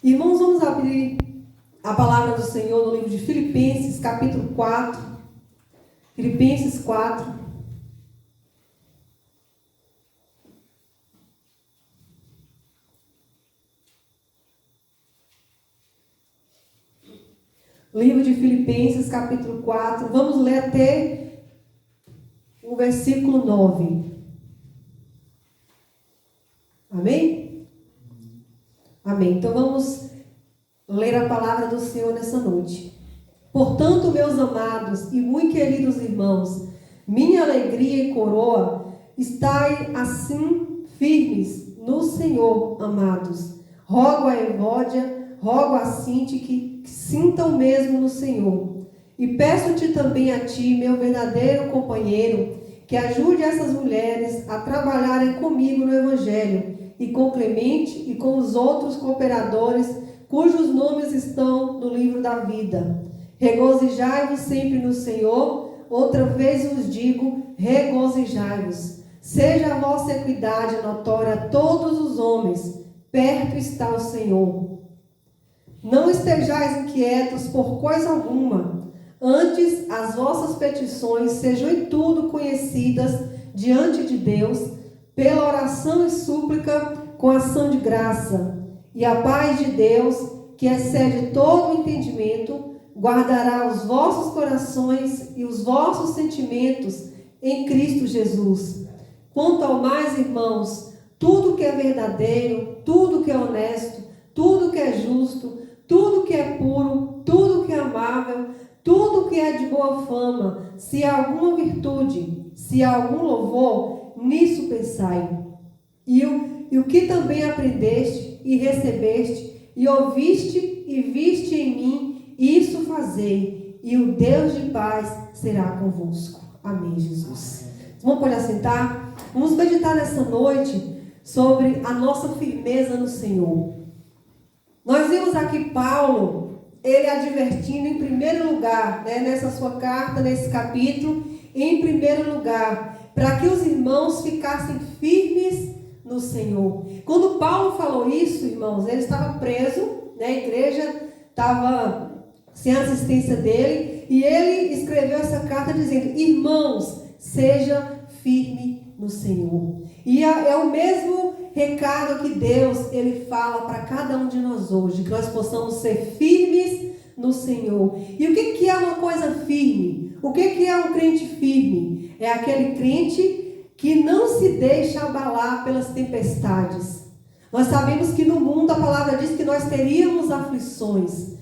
Irmãos, vamos abrir a palavra do Senhor no livro de Filipenses, capítulo 4. Filipenses 4. Livro de Filipenses, capítulo 4. Vamos ler até o versículo 9. Amém? Amém. Então vamos ler a palavra do Senhor nessa noite. Portanto, meus amados e muito queridos irmãos, minha alegria e coroa, estai assim firmes no Senhor, amados. Rogo a Evódia, rogo a Sinti que sintam mesmo no Senhor. E peço-te também a ti, meu verdadeiro companheiro, que ajude essas mulheres a trabalharem comigo no Evangelho, e com Clemente e com os outros cooperadores, cujos nomes estão no livro da vida. Regozijai-vos sempre no Senhor, outra vez vos digo, regozijai-vos. Seja a vossa equidade notória a todos os homens, perto está o Senhor. Não estejais inquietos por coisa alguma, antes as vossas petições sejam em tudo conhecidas diante de Deus, pela oração e súplica com ação de graça. E a paz de Deus, que excede todo o entendimento, guardará os vossos corações e os vossos sentimentos em Cristo Jesus. Quanto ao mais, irmãos, tudo que é verdadeiro, tudo que é honesto, tudo que é justo, tudo que é puro, tudo que é amável, tudo que é de boa fama, se há alguma virtude, se há algum louvor, nisso pensai. E o que também aprendeste e recebeste, e ouviste e viste em mim, isso fazei, e o Deus de paz será convosco. Amém, Jesus. Vamos poder assentar? Vamos meditar nessa noite sobre a nossa firmeza no Senhor. Nós vimos aqui Paulo, ele advertindo em primeiro lugar, nessa sua carta, nesse capítulo, em primeiro lugar, para que os irmãos ficassem firmes no Senhor. Quando Paulo falou isso, irmãos, ele estava preso, a igreja estava sem a assistência dele, e ele escreveu essa carta dizendo: irmãos, seja firme no Senhor. E é o mesmo recado que Deus, ele fala para cada um de nós hoje, que nós possamos ser firmes no Senhor. E o que é uma coisa firme? O que é um crente firme? É aquele crente que não se deixa abalar pelas tempestades. Nós sabemos que no mundo a palavra diz que nós teríamos aflições.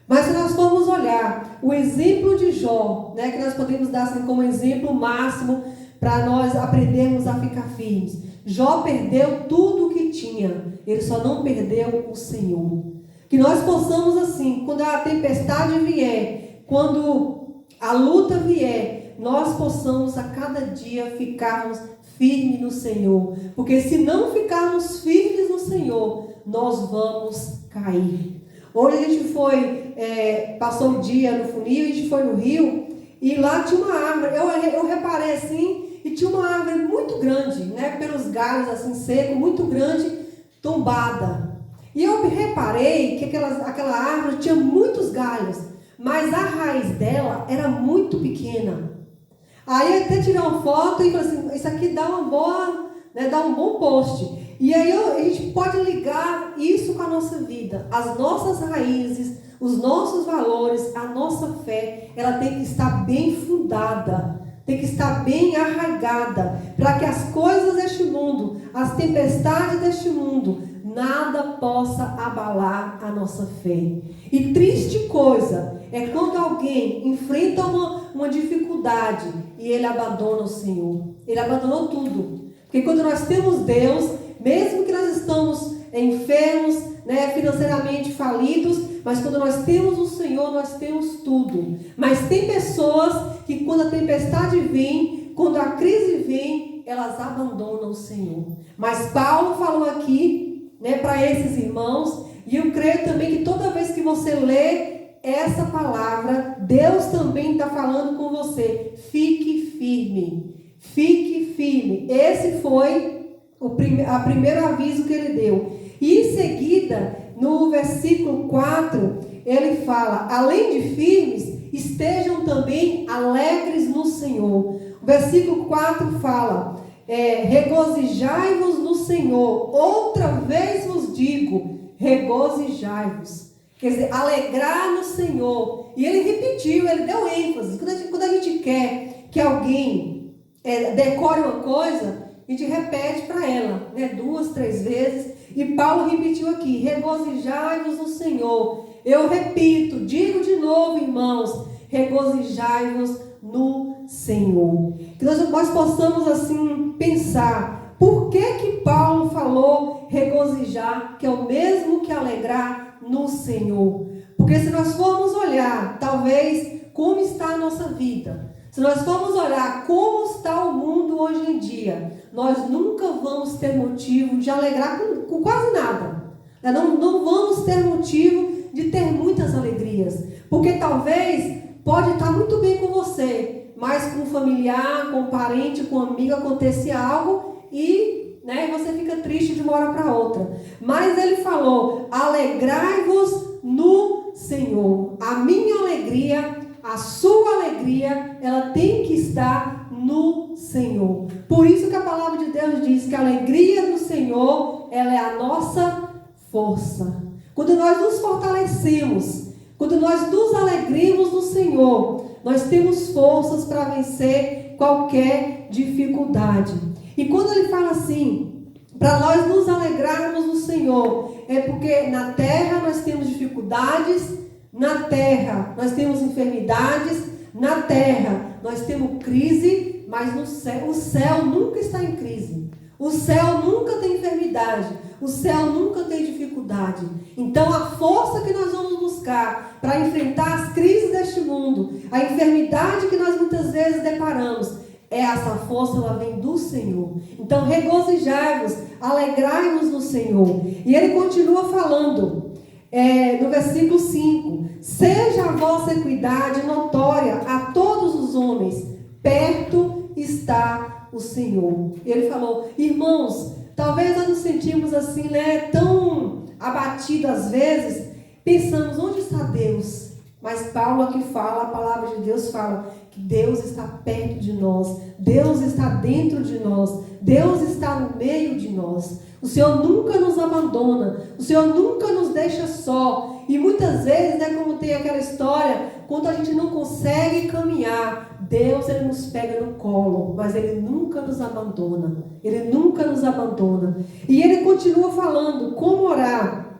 Mas se nós formos olhar o exemplo de Jó, que nós podemos dar assim como exemplo máximo para nós aprendermos a ficar firmes. Jó perdeu tudo o que tinha, ele só não perdeu o Senhor. Que nós possamos assim, quando a tempestade vier, quando a luta vier, nós possamos a cada dia ficarmos firmes no Senhor. Porque se não ficarmos firmes no Senhor, nós vamos cair. Hoje a gente passou o dia no Funil, a gente foi no Rio, e lá tinha uma árvore, eu reparei assim, e tinha uma árvore muito grande, pelos galhos assim secos, muito grande, tombada. E eu reparei que aquela árvore tinha muitos galhos, mas a raiz dela era muito pequena. Aí eu até tirei uma foto e falei assim, isso aqui dá uma boa, dá um bom post. E aí a gente pode ligar isso com a nossa vida. As nossas raízes, os nossos valores, a nossa fé, ela tem que estar bem fundada, tem que estar bem arraigada, para que as coisas deste mundo, as tempestades deste mundo, nada possa abalar a nossa fé. E triste coisa é quando alguém enfrenta uma dificuldade e ele abandona o Senhor. Ele abandonou tudo. Porque quando nós temos Deus, mesmo que nós estamos enfermos, financeiramente falidos, mas quando nós temos o Senhor, nós temos tudo. Mas tem pessoas que quando a tempestade vem, quando a crise vem, elas abandonam o Senhor. Mas Paulo falou aqui, para esses irmãos, e eu creio também que toda vez que você lê essa palavra, Deus também está falando com você. Fique firme. Fique firme. Esse foi o primeiro aviso que ele deu. E em seguida, no versículo 4, ele fala: além de firmes, estejam também alegres no Senhor. O versículo 4 fala: regozijai-vos no Senhor. Outra vez vos digo, regozijai-vos. Quer dizer, alegrar no Senhor. E ele repetiu, ele deu ênfase. Quando a gente quer que alguém decore uma coisa, a gente repete para ela, né, 2, 3 vezes. E Paulo repetiu aqui: regozijai-vos no Senhor. Eu repito, digo de novo, irmãos, regozijai-vos no Senhor. Que nós possamos assim pensar, por que Paulo falou regozijar, que é o mesmo que alegrar no Senhor? Porque se nós formos olhar, talvez, como está a nossa vida, se nós formos olhar como está o mundo hoje em dia, nós nunca vamos ter motivo de alegrar com quase nada. Não vamos ter motivo de ter muitas alegrias. Porque talvez pode estar muito bem com você, mas com um familiar, com um parente, com um amigo aconteça algo e você fica triste de uma hora para outra. Mas ele falou: alegrai-vos no Senhor. A minha alegria, a sua alegria, ela tem que estar no Senhor. Por isso que a palavra de Deus diz que a alegria do Senhor, ela é a nossa força. Quando nós nos fortalecemos, quando nós nos alegremos no Senhor, nós temos forças para vencer qualquer dificuldade. E quando ele fala assim, para nós nos alegrarmos no Senhor, é porque na terra nós temos dificuldades, na terra nós temos enfermidades, na terra nós temos crise, mas no céu, o céu nunca está em crise. O céu nunca tem enfermidade. O céu nunca tem dificuldade. Então a força que nós vamos buscar para enfrentar as crises deste mundo, a enfermidade que nós muitas vezes deparamos, essa força, ela vem do Senhor. Então regozijai-vos, alegrai-vos no Senhor. E ele continua falando no versículo 5: seja a vossa equidade notória a todos os homens, perto está o Senhor. Ele falou: irmãos, talvez nós nos sentimos assim, tão abatidos às vezes, pensamos: onde está Deus? Mas Paulo aqui fala, a palavra de Deus fala que Deus está perto de nós, Deus está dentro de nós, Deus está no meio de nós. O Senhor nunca nos abandona, o Senhor nunca nos deixa só. E muitas vezes, como tem aquela história, quando a gente não consegue caminhar, Deus, ele nos pega no colo, mas ele nunca nos abandona. Ele nunca nos abandona. E ele continua falando como orar.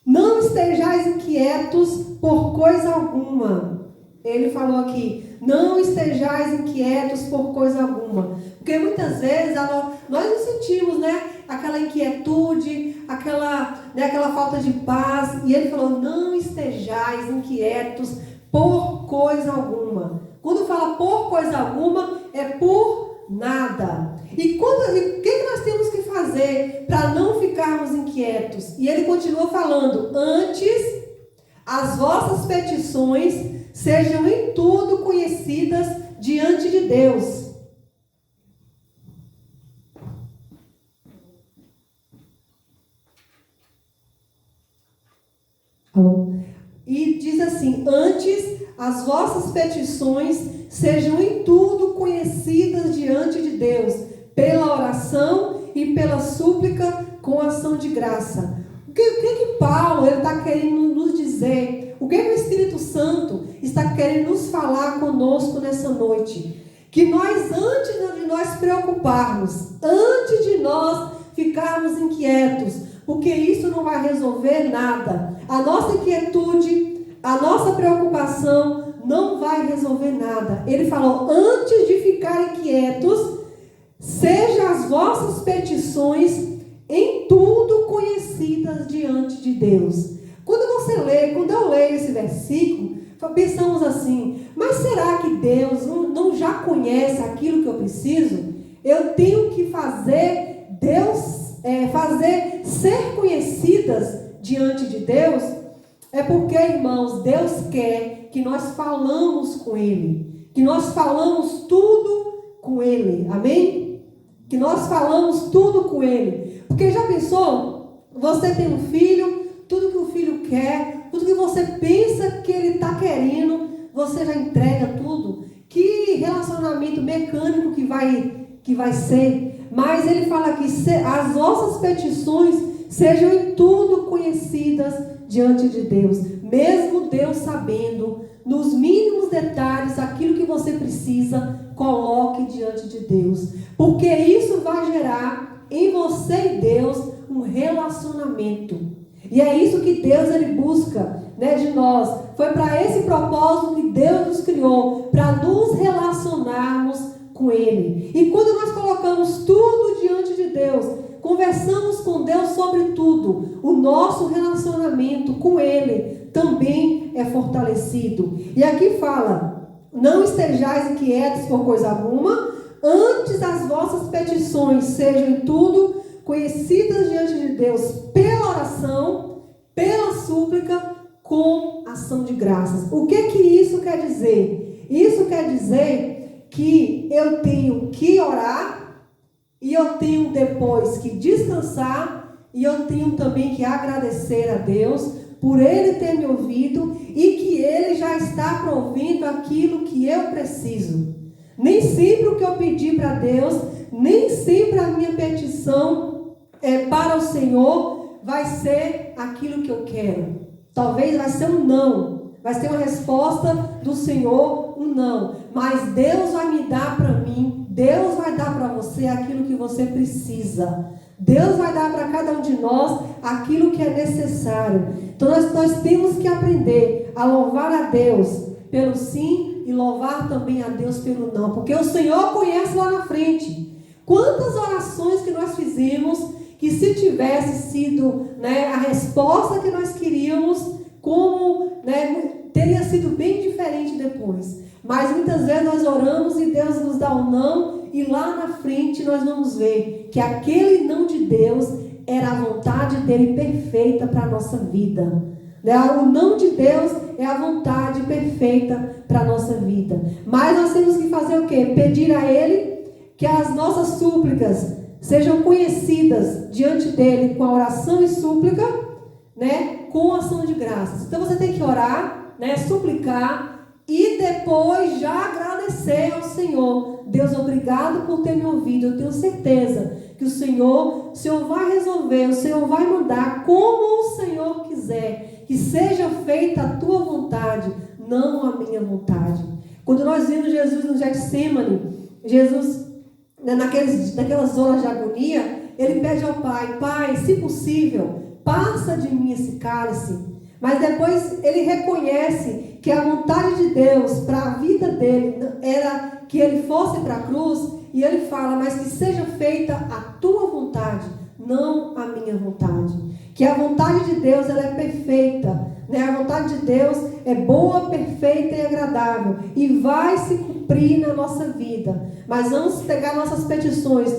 Não estejais inquietos por coisa alguma. Ele falou aqui: não estejais inquietos por coisa alguma. Porque muitas vezes nós nos sentimos, aquela inquietude, aquela falta de paz. E ele falou: não estejais inquietos por coisa alguma. Quando fala por coisa alguma, é por nada. E o que nós temos que fazer para não ficarmos inquietos? E ele continua falando: antes, as vossas petições sejam em tudo conhecidas diante de Deus. E diz assim: antes, as vossas petições sejam em tudo conhecidas diante de Deus, pela oração e pela súplica com ação de graça. O que Paulo está querendo nos dizer? O que o Espírito Santo está querendo nos falar conosco nessa noite? Que nós, antes de nós preocuparmos, antes de nós ficarmos inquietos, porque isso não vai resolver nada. A nossa inquietude, a nossa preocupação não vai resolver nada. Ele falou: antes de ficarem quietos, sejam as vossas petições em tudo conhecidas diante de Deus. Quando eu leio esse versículo, pensamos assim: mas será que Deus não já conhece aquilo que eu preciso? Eu tenho que fazer fazer ser conhecidas diante de Deus? É porque, irmãos, Deus quer que nós falamos com Ele, que nós falamos tudo com Ele, amém? Que nós falamos tudo com Ele. Porque já pensou? você tem um filho, tudo que o filho quer, tudo que você pensa que ele está querendo, você já entrega tudo. Que relacionamento mecânico que vai ser. Mas ele fala que as nossas petições sejam em tudo conhecidas diante de Deus. Mesmo Deus sabendo, nos mínimos detalhes, aquilo que você precisa, coloque diante de Deus. Porque isso vai gerar em você e Deus um relacionamento. E é isso que Deus ele busca, né, de nós. Foi para esse propósito que Deus nos criou, para nos relacionarmos com Ele. E quando nós colocamos tudo diante de Deus, conversamos com Deus sobre tudo, o nosso relacionamento com Ele também é fortalecido. E aqui fala: não estejais inquietos por coisa alguma, antes as vossas petições sejam em tudo conhecidas diante de Deus pela oração, pela súplica, com ação de graças. O que isso quer dizer? Isso quer dizer que eu tenho que orar, e eu tenho depois que descansar, e eu tenho também que agradecer a Deus por Ele ter me ouvido e que Ele já está provendo aquilo que eu preciso. Nem sempre o que eu pedi para Deus, nem sempre a minha petição para o Senhor vai ser aquilo que eu quero. Talvez vai ser um não, vai ser uma resposta do Senhor, um não. Mas Deus vai me dar para mim, Deus vai dar para você aquilo que você precisa. Deus vai dar para cada um de nós aquilo que é necessário. Então nós temos que aprender a louvar a Deus pelo sim e louvar também a Deus pelo não. Porque o Senhor conhece lá na frente. Quantas orações que nós fizemos que se tivesse sido, né, a resposta que nós queríamos, como, né, teria sido bem diferente depois. Mas muitas vezes nós oramos e Deus nos dá um não, e lá na frente nós vamos ver que aquele não de Deus era a vontade dele perfeita para a nossa vida. Né? O não de Deus é a vontade perfeita para a nossa vida. Mas nós temos que fazer o quê? Pedir a Ele que as nossas súplicas sejam conhecidas diante dele com a oração e súplica, né, com ação de graças. Então você tem que orar, né, suplicar e depois já agradecer ao Senhor. Deus, obrigado por ter me ouvido. Eu tenho certeza que o Senhor vai resolver, o Senhor vai mandar como o Senhor quiser. Que seja feita a tua vontade, não a minha vontade. Quando nós vimos Jesus no Getsemane, Jesus, naquelas horas de agonia, ele pede ao Pai: Pai, se possível, passa de mim esse cálice. Mas depois ele reconhece que a vontade de Deus para a vida dele era que ele fosse para a cruz, e ele fala: mas que seja feita a tua vontade, não a minha vontade. Que a vontade de Deus ela é perfeita, né? A vontade de Deus é boa, perfeita e agradável, e vai se cumprir na nossa vida. Mas vamos pegar nossas petições,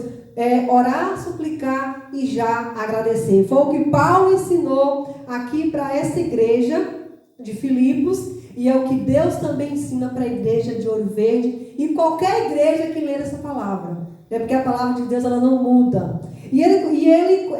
orar, suplicar e já agradecer. Foi o que Paulo ensinou aqui para essa igreja de Filipos, e é o que Deus também ensina para a igreja de Ouro Verde e qualquer igreja que ler essa palavra. É porque a palavra de Deus ela não muda. E ele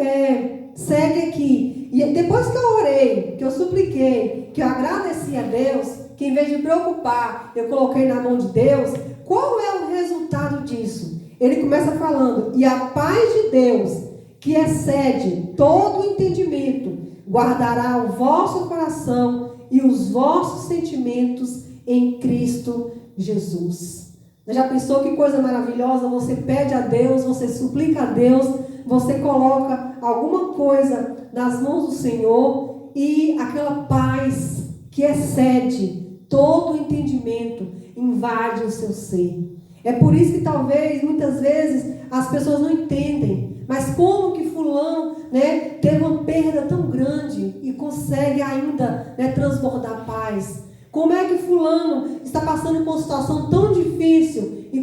segue aqui. E depois que eu orei, que eu supliquei, que eu agradeci a Deus, que em vez de preocupar, eu coloquei na mão de Deus, qual é o resultado disso? Ele começa falando: e a paz de Deus, que excede todo o entendimento, guardará o vosso coração e os vossos sentimentos em Cristo Jesus. Já pensou que coisa maravilhosa? Você pede a Deus, você suplica a Deus, você coloca alguma coisa nas mãos do Senhor e aquela paz que excede todo o entendimento invade o seu ser. É por isso que talvez, muitas vezes, as pessoas não entendem. Mas como que fulano, né, teve uma perda tão grande e consegue ainda, né, transbordar paz? Como é que fulano está passando por uma situação tão difícil e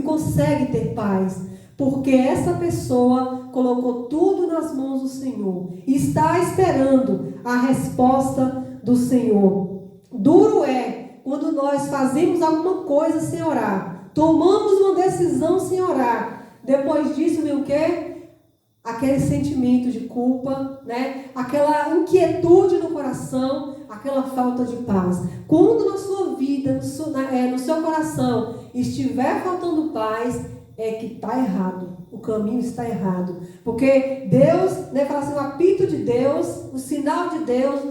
consegue ter paz? Porque essa pessoa colocou tudo nas mãos do Senhor e está esperando a resposta do Senhor. Duro é quando nós fazemos alguma coisa sem orar, tomamos uma decisão sem orar. Depois disso, vem o quê? aquele sentimento de culpa, né? Aquela inquietude no coração, aquela falta de paz. Quando na sua vida, no seu coração, estiver faltando paz, é que está errado. O caminho está errado. Porque Deus, né, fala assim, o apito de Deus, o sinal de Deus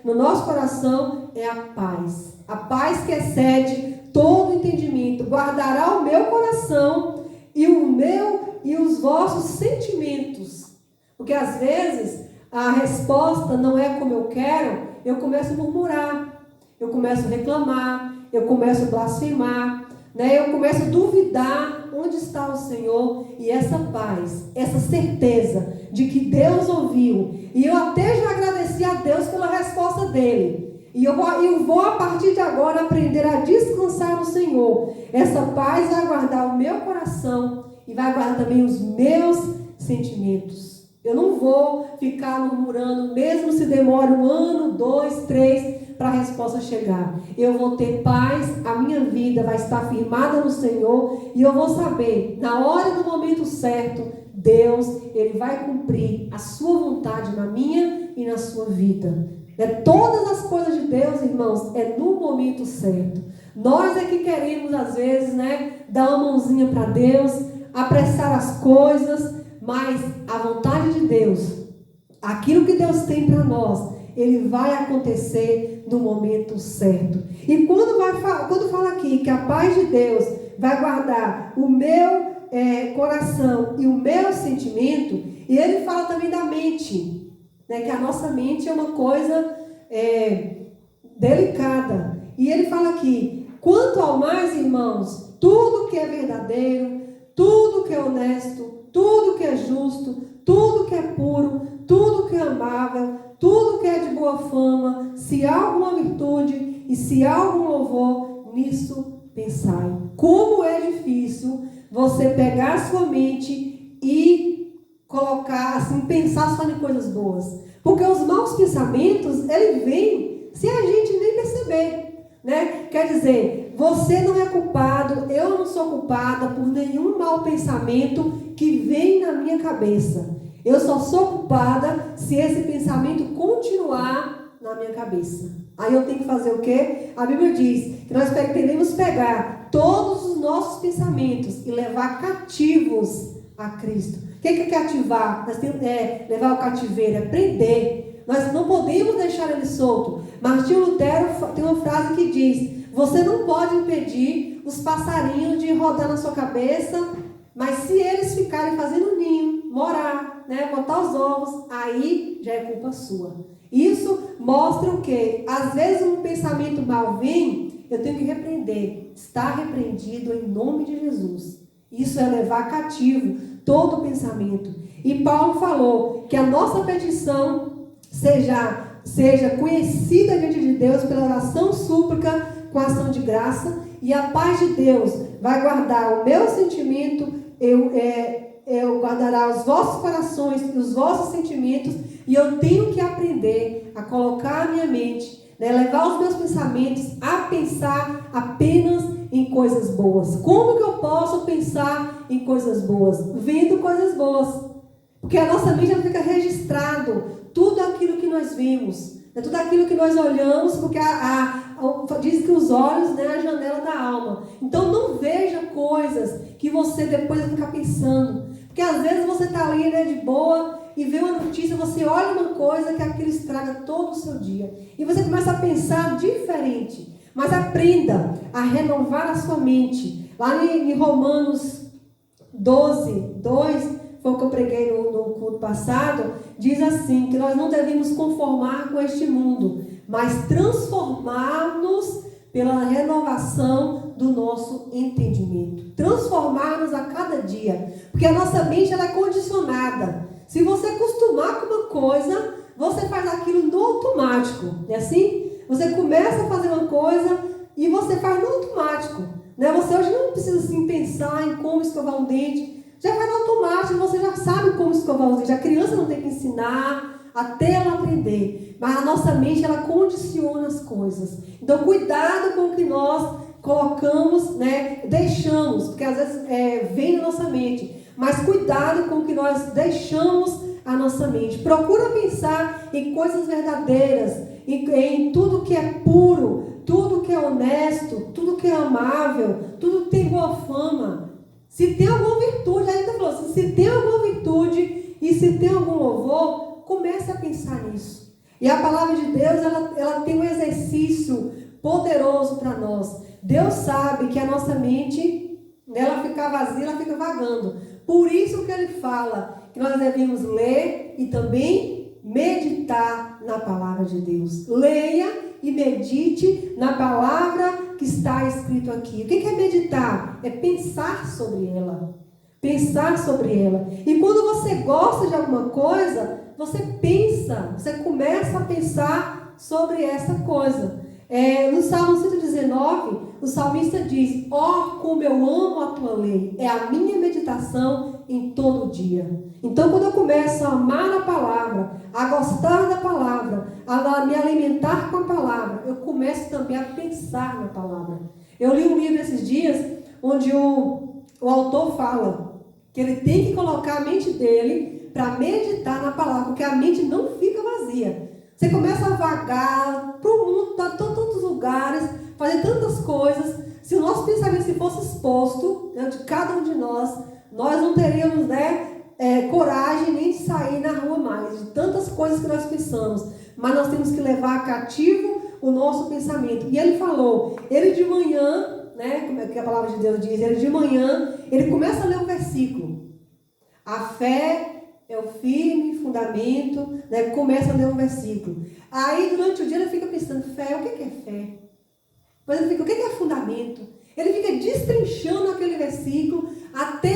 no nosso coração é a paz. A paz que excede todo entendimento. Guardará o meu coração e os vossos sentimentos. Porque às vezes a resposta não é como eu quero, eu começo a murmurar, eu começo a reclamar, eu começo a blasfemar, né? Eu começo a duvidar onde está o Senhor. E essa paz, essa certeza de que Deus ouviu, e eu até já agradeci a Deus pela resposta dele. E eu vou a partir de agora aprender a descansar no Senhor. Essa paz vai guardar o meu coração e vai guardar também os meus sentimentos. Eu não vou ficar murmurando, mesmo se demore 1 ano, 2, 3, para a resposta chegar. Eu vou ter paz, a minha vida vai estar firmada no Senhor e eu vou saber, na hora e no momento certo, Deus, Ele vai cumprir a sua vontade na minha e na sua vida. Todas as coisas de Deus, irmãos, é no momento certo. Nós é que queremos, às vezes, né, dar uma mãozinha para Deus, apressar as coisas, mas a vontade de Deus, aquilo que Deus tem para nós, Ele vai acontecer no momento certo. E quando fala aqui que a paz de Deus vai guardar o meu coração e o meu sentimento, e Ele fala também da mente, né, que a nossa mente é uma coisa delicada. E Ele fala aqui, quanto ao mais, irmãos, tudo que é verdadeiro, tudo que é honesto, tudo que é justo, tudo que é puro, tudo que é amável, tudo que é de boa fama, se há alguma virtude e se há algum louvor, nisso pensai. Como é difícil você pegar a sua mente e colocar, assim, pensar só em coisas boas. Porque os maus pensamentos, eles vêm sem a gente nem perceber, né? Quer dizer, você não é culpado, eu não sou culpada por nenhum mau pensamento que vem na minha cabeça. Eu só sou culpada se esse pensamento continuar na minha cabeça. Aí eu tenho que fazer o quê? A Bíblia diz que nós devemos pegar todos os nossos pensamentos e levar cativos a Cristo. O que é cativar? Nós temos levar o cativeiro, é prender. Nós não podemos deixar ele solto. Martinho Lutero tem uma frase que diz: você não pode impedir os passarinhos de rodar na sua cabeça, mas se eles ficarem fazendo ninho, morar, né, botar os ovos, aí já é culpa sua. Isso mostra o quê? Às vezes um pensamento mal vem, eu tenho que repreender. Está repreendido em nome de Jesus. Isso é levar cativo todo pensamento. E Paulo falou que a nossa petição seja conhecida diante de Deus pela oração, súplica, com ação de graça, e a paz de Deus vai guardar o meu sentimento, eu guardará os vossos corações e os vossos sentimentos, e eu tenho que aprender a colocar a minha mente, né, levar os meus pensamentos a pensar apenas em coisas boas. Como que eu posso pensar em coisas boas? Vendo coisas boas. Porque a nossa mente já fica registrado tudo aquilo que nós vimos, né, tudo aquilo que nós olhamos, porque diz que os olhos, né, é a janela da alma. Então não veja coisas que você depois vai ficar pensando. Porque às vezes você está ali, né, de boa, e vê uma notícia, você olha uma coisa que aquilo estraga todo o seu dia. E você começa a pensar diferente. Mas aprenda a renovar a sua mente. Lá em Romanos 12, 2, foi o que eu preguei no culto passado, diz assim, que nós não devemos conformar com este mundo, mas transformar-nos pela renovação do nosso entendimento. Transformar-nos a cada dia. Porque a nossa mente ela é condicionada. Se você acostumar com uma coisa, você faz aquilo no automático. Não é assim? Você começa a fazer uma coisa e você faz no automático. Né? Você hoje não precisa assim, pensar em como escovar um dente. Já vai no automático, você já sabe como escovar os dentes. A criança não tem que ensinar até ela aprender. Mas a nossa mente, ela condiciona as coisas. Então, cuidado com o que nós colocamos, né? Deixamos, porque às vezes vem na nossa mente. Mas cuidado com o que nós deixamos a nossa mente. Procura pensar em coisas verdadeiras, em tudo que é puro, tudo que é honesto, tudo que é amável, tudo que tem boa fama. Se tem alguma virtude, ainda falou assim, se tem alguma virtude e se tem algum louvor, comece a pensar nisso. E a palavra de Deus, ela tem um exercício poderoso para nós. Deus sabe que a nossa mente, ela fica vazia, ela fica vagando. Por isso que ele fala que nós devemos ler e também meditar na palavra de Deus. Leia e medite na palavra que está escrito aqui. O que é meditar? É pensar sobre ela. Pensar sobre ela. E quando você gosta de alguma coisa, você pensa, você começa a pensar sobre essa coisa. No Salmo 119, o salmista diz: ó, como eu amo a tua lei, é a minha meditação em todo dia. Então, quando eu começo a amar a palavra, a gostar da palavra, a me alimentar com a palavra, eu começo também a pensar na palavra. Eu li um livro esses dias, onde o autor fala que ele tem que colocar a mente dele para meditar na palavra, porque a mente não fica vazia. Você começa a vagar para o mundo, para tantos lugares, fazer tantas coisas. Se o nosso pensamento se fosse exposto, né, de cada um de nós não teríamos, coragem nem de sair na rua mais, de tantas coisas que nós pensamos. Mas nós temos que levar cativo o nosso pensamento. E ele falou, ele de manhã, como é que a palavra de Deus diz, ele de manhã, ele começa a ler um versículo. A fé é o firme fundamento, começa a ler um versículo. Aí, durante o dia, ele fica pensando, fé, o que é fé? Mas ele fica, o que é fundamento? Ele fica destrinchando aquele versículo, até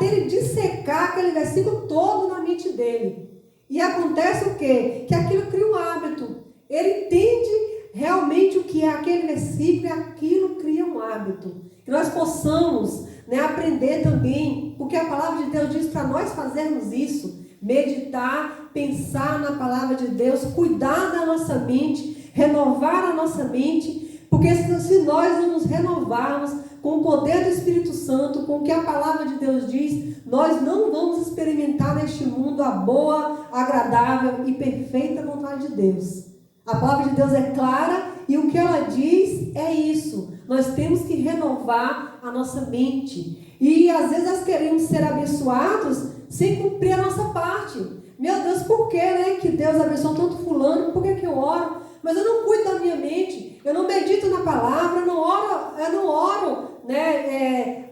ele dissecar aquele versículo todo na mente dele. E acontece o quê? Que aquilo cria um hábito. Ele entende realmente o que é aquele versículo e aquilo cria um hábito. Que nós possamos aprender também, porque a palavra de Deus diz para nós fazermos isso, meditar, pensar na palavra de Deus, cuidar da nossa mente, renovar a nossa mente, porque se nós não nos renovarmos com o poder do Espírito Santo, com o que a palavra de Deus diz, nós não vamos experimentar neste mundo a boa, agradável e perfeita vontade de Deus. A palavra de Deus é clara e o que ela diz é isso. Nós temos que renovar a nossa mente. E às vezes nós queremos ser abençoados sem cumprir a nossa parte. Meu Deus, por que, que Deus abençoou tanto fulano? Por que eu oro? Mas eu não cuido da minha mente. Eu não medito na palavra, eu não oro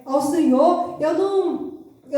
ao Senhor. Eu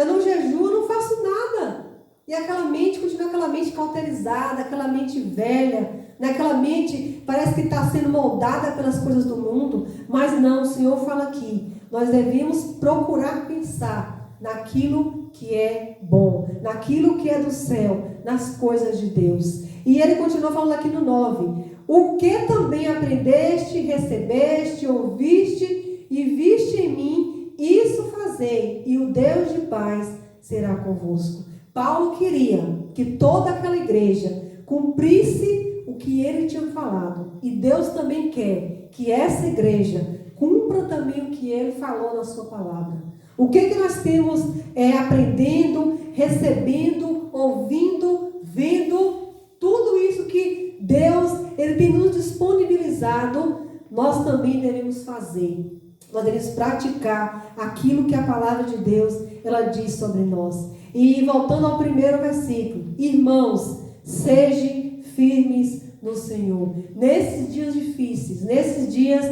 não jejuo, eu não faço nada. E aquela mente continua aquela mente cauterizada, aquela mente velha, aquela mente parece que está sendo moldada pelas coisas do mundo. Mas não, o Senhor fala aqui, nós devemos procurar pensar naquilo que é bom, naquilo que é do céu, nas coisas de Deus. E ele continua falando aqui no 9, o que também aprendeste, recebeste, ouviste e viste em mim, isso fazei, e o Deus de paz será convosco. Paulo queria que toda aquela igreja cumprisse o que ele tinha falado. E Deus também quer que essa igreja cumpra também o que ele falou na sua palavra. O que nós temos aprendendo, recebendo, ouvindo, vendo, tudo isso que Deus ele tem nos disponibilizado, nós também devemos fazer. Nós devemos praticar aquilo que a palavra de Deus ela diz sobre nós. E voltando ao primeiro versículo, irmãos, sejam firmes no Senhor. Nesses dias difíceis, nesses dias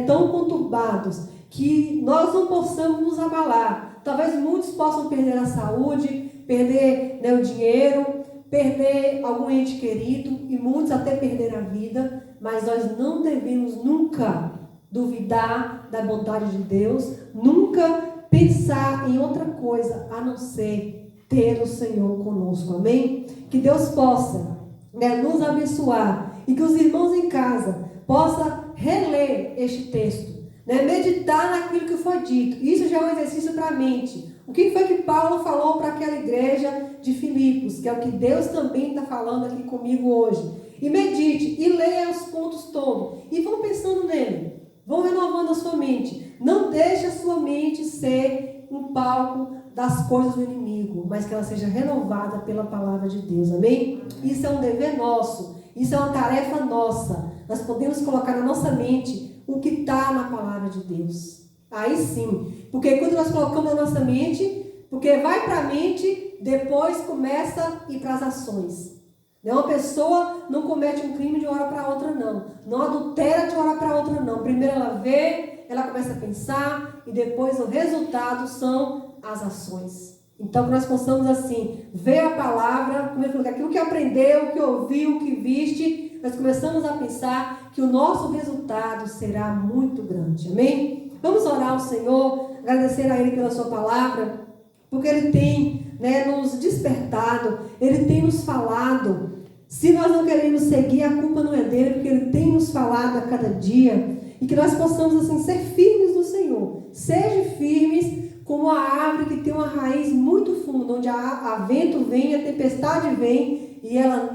tão conturbados, que nós não possamos nos abalar. Talvez muitos possam perder a saúde, perder o dinheiro, perder algum ente querido, e muitos até perder a vida, mas nós não devemos nunca duvidar da vontade de Deus, nunca pensar em outra coisa a não ser ter o Senhor conosco, amém? Que Deus possa nos abençoar e que os irmãos em casa possam reler este texto, meditar naquilo que foi dito. Isso já é um exercício para a mente. O que foi que Paulo falou para aquela igreja de Filipos, que é o que Deus também está falando aqui comigo hoje. E medite, e leia os pontos todos, e vão pensando nele, vão renovando a sua mente. Não deixe a sua mente ser um palco das coisas do inimigo, mas que ela seja renovada pela palavra de Deus, amém? Isso é um dever nosso, isso é uma tarefa nossa. Nós podemos colocar na nossa mente o que está na palavra de Deus. Aí sim, porque quando nós colocamos na nossa mente, porque vai para a mente, depois começa a ir para as ações. Uma pessoa não comete um crime de uma hora para outra, não. Não adultera de uma hora para outra, não. Primeiro ela vê, ela começa a pensar e depois o resultado são as ações. Então, que nós possamos assim, ver a palavra, aquilo que aprendeu, o que ouviu, o que viste, nós começamos a pensar que o nosso resultado será muito grande. Amém? Vamos orar ao Senhor, agradecer a Ele pela sua palavra, porque Ele tem nos despertado, Ele tem nos falado. Se nós não queremos seguir, a culpa não é dele, porque Ele tem nos falado a cada dia. E que nós possamos assim ser firmes no Senhor. Sejam firmes como a árvore que tem uma raiz muito funda, onde a vento vem, a tempestade vem, e ela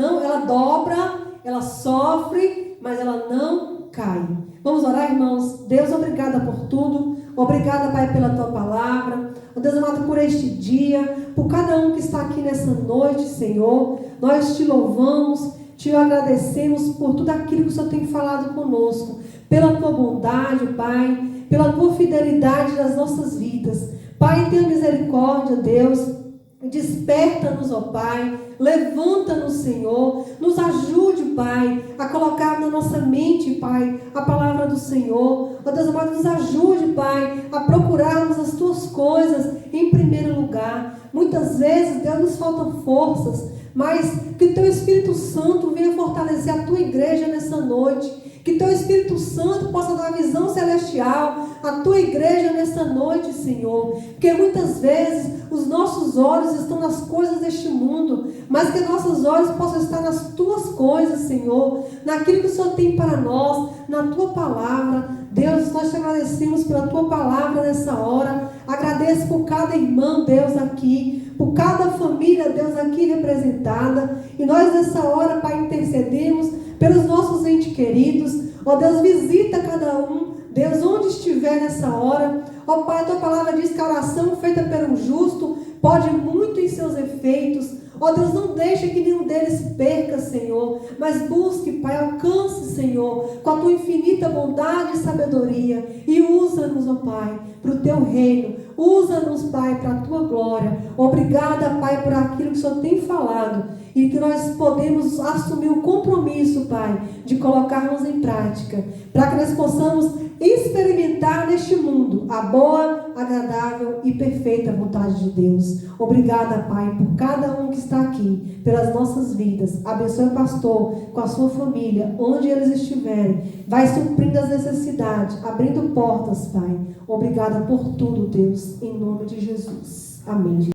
dobra, ela sofre, mas ela não cai. Vamos orar, irmãos? Deus, obrigada por tudo. Obrigada, Pai, pela Tua palavra. Deus amado, por este dia, por cada um que está aqui nessa noite, Senhor. Nós te louvamos, te agradecemos por tudo aquilo que o Senhor tem falado conosco. Pela Tua bondade, Pai, pela Tua fidelidade nas nossas vidas. Pai, tenha misericórdia, Deus. Desperta-nos, ó Pai, levanta-nos, Senhor, nos ajude, Pai, a colocar na nossa mente, Pai, a palavra do Senhor. Ó Deus amado, nos ajude, Pai, a procurarmos as Tuas coisas em primeiro lugar. Muitas vezes, Deus, nos faltam forças, mas que Teu Espírito Santo venha fortalecer a Tua igreja nessa noite. Que Teu Espírito Santo possa dar visão celestial à Tua igreja nessa noite, Senhor. Porque muitas vezes os nossos olhos estão nas coisas deste mundo, mas que nossos olhos possam estar nas Tuas coisas, Senhor. Naquilo que o Senhor tem para nós, na Tua palavra. Deus, nós te agradecemos pela Tua palavra nessa hora. Agradeço por cada irmão, Deus, aqui. Por cada família, Deus, aqui representada. E nós nessa hora, Pai, intercedemos pelos nossos entes queridos. Ó Deus, visita cada um, Deus, onde estiver nessa hora. Ó Pai, a Tua palavra diz que a oração feita por um justo pode muito em seus efeitos. Ó Deus, não deixa que nenhum deles perca, Senhor, mas busque, Pai, alcance, Senhor, com a Tua infinita bondade e sabedoria, e usa-nos, ó Pai, para o Teu reino. Usa-nos, Pai, para a Tua glória. Obrigada, Pai, por aquilo que o Senhor tem falado, e que nós podemos assumir o compromisso, Pai, de colocarmos em prática, para que nós possamos experimentar neste mundo a boa, agradável e perfeita vontade de Deus. Obrigada, Pai, por cada um que está aqui, pelas nossas vidas. Abençoe o pastor com a sua família, onde eles estiverem. Vai suprindo as necessidades, abrindo portas, Pai. Obrigada por tudo, Deus, em nome de Jesus. Amém.